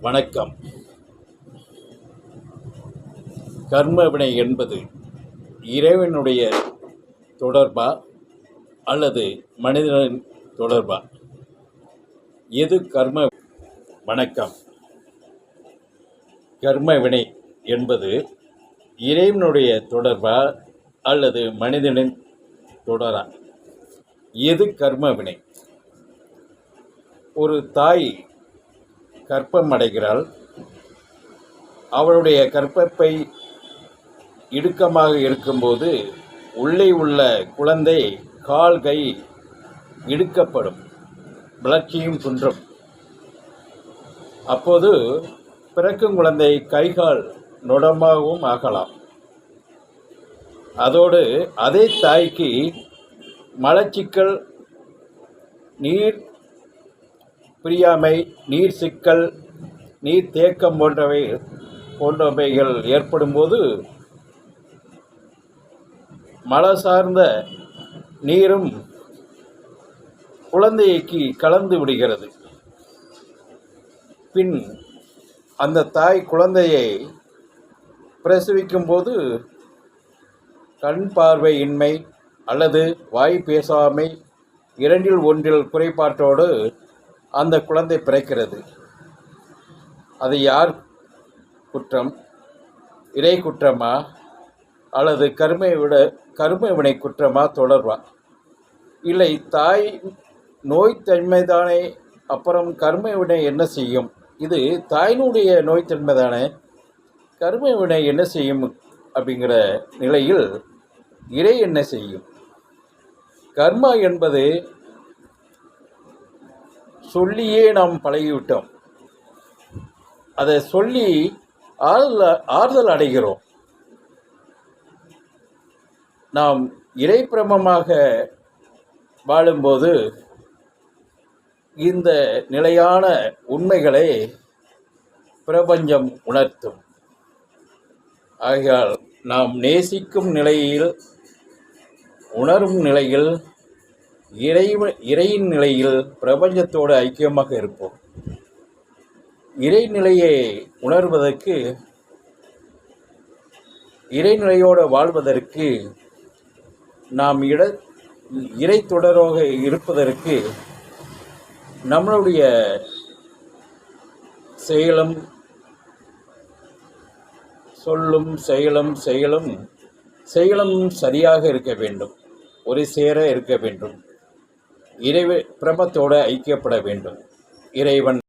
வணக்கம். கர்மவினை என்பது இறைவனுடைய தொடர்பா அல்லது மனிதனின் தொடர்பா? எது கர்ம? வணக்கம். கர்மவினை என்பது இறைவனுடைய தொடர்பா அல்லது மனிதனின் தொடரா? எது கர்மவினை? ஒரு தாய் கர்ப்பம் அடைகிறாள். அவளுடைய கர்ப்பப்பை இடுக்கமாக இருக்கும்போது உள்ளே உள்ள குழந்தை கால் கை இடுக்கப்படும், வளர்ச்சியும் குன்றும். அப்போது பிறக்கும் குழந்தை கைகால் நொடமாகவும் ஆகலாம். அதோடு அதே தாய்க்கு மலச்சிக்கல், நீர் பிரியாமை, நீர் சிக்கல், நீர் தேக்கம் போன்றவைகள் ஏற்படும்போது மல சார்ந்த நீரும் குழந்தைக்கு கலந்து விடுகிறது. பின் அந்த தாய் குழந்தையை பிரசவிக்கும் போது கண் பார்வையின்மை அல்லது வாய் பேசாமை இரண்டில் ஒன்றில் குறைபாட்டோடு அந்த குழந்தை பிறக்கிறது. அது யார் குற்றம்? இறை குற்றமா அல்லது கர்ம வினை குற்றமா, தொடர்பா? இல்லை, தாய் நோய்த்தன்மைதானே. அப்புறம் கர்ம வினை என்ன செய்யும்? இது தாயினுடைய நோய்த்தன்மைதானே, கர்ம வினை என்ன செய்யும்? அப்படிங்கிற நிலையில் இறை என்ன செய்யும்? கர்மா என்பது சொல்லியே நாம் பழகிவிட்டோம். அதை சொல்லி ஆறுதல் அடைகிறோம். நாம் இறை பிரமமாக வாழும்போது இந்த நிலையான உண்மைகளை பிரபஞ்சம் உணர்த்தும். ஆகையால் நாம் நேசிக்கும் நிலையில், உணரும் நிலையில், இறையின் நிலையில் பிரபஞ்சத்தோடு ஐக்கியமாக இருப்போம். இறைநிலையை உணர்வதற்கு, இறைநிலையோடு வாழ்வதற்கு, நாம் இறை தொடராக இருப்பதற்கு நம்மளுடைய சொல்லும் செயலும் சரியாக இருக்க வேண்டும். ஒரு சேர இருக்க வேண்டும். பிரமத்தோடு ஐக்கியப்பட வேண்டும். இறைவன்